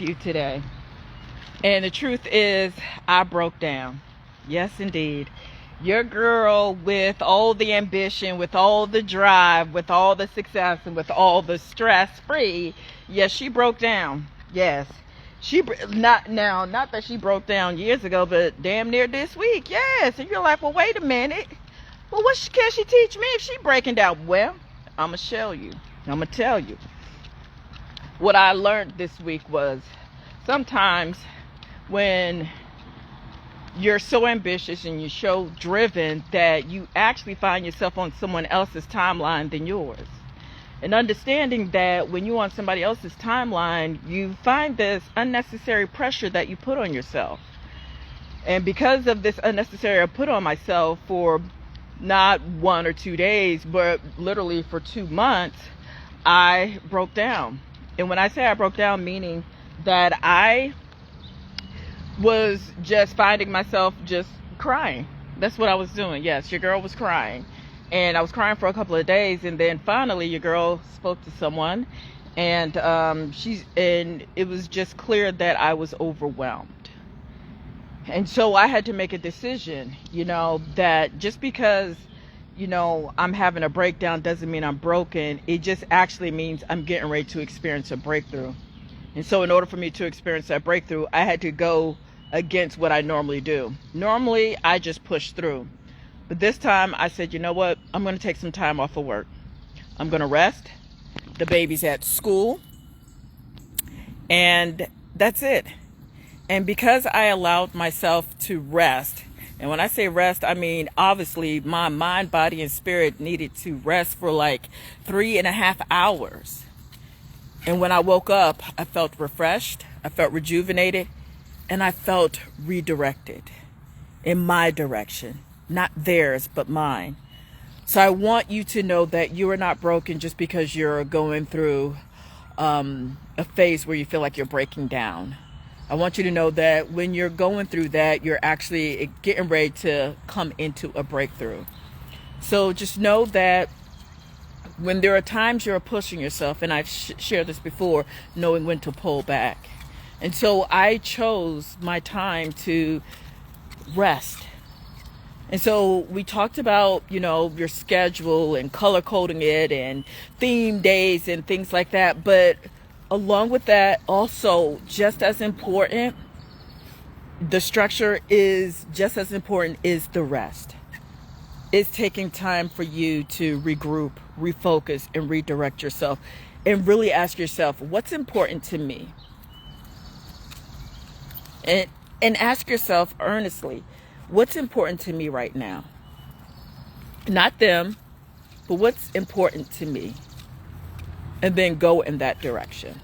with you today. And the truth is, I broke down. Yes, indeed. Your girl, with all the ambition, with all the drive, with all the success, and with all the stress-free, yes, she broke down. Yes. Not that she broke down years ago, but damn near this week. Yes. And you're like, well, wait a minute. Well, what can she teach me if she breaking down? Well, I'm going to show you. I'm going to tell you. What I learned this week was sometimes when you're so ambitious and you're so driven that you actually find yourself on someone else's timeline than yours. And understanding that when you're on somebody else's timeline, you find this unnecessary pressure that you put on yourself. And because of this unnecessary I put on myself for not 1 or 2 days, but literally for 2 months, I broke down. And when I say I broke down, meaning that I was just finding myself just crying. That's what I was doing. Yes, your girl was crying. And I was crying for a couple of days, and then finally your girl spoke to someone, and it was just clear that I was overwhelmed. And so I had to make a decision, that just because, I'm having a breakdown doesn't mean I'm broken. It just actually means I'm getting ready to experience a breakthrough. And so in order for me to experience that breakthrough, I had to go against what I normally do. Normally, I just push through. But this time, I said, you know what? I'm going to take some time off of work. I'm going to rest. The baby's at school. And that's it. And because I allowed myself to rest, and when I say rest, I mean, obviously, my mind, body, and spirit needed to rest for like 3.5 hours. And when I woke up, I felt refreshed, I felt rejuvenated, and I felt redirected in my direction, not theirs, but mine. So I want you to know that you are not broken just because you're going through a phase where you feel like you're breaking down. I want you to know that when you're going through that, you're actually getting ready to come into a breakthrough. So just know that when there are times you're pushing yourself, and I've shared this before, knowing when to pull back. And so I chose my time to rest. And so we talked about, your schedule and color coding it and theme days and things like that. But along with that, also just as important, the structure is just as important is the rest. It's taking time for you to regroup, refocus, and redirect yourself, and really ask yourself, what's important to me? And ask yourself earnestly, what's important to me right now? Not them, but what's important to me? And then go in that direction.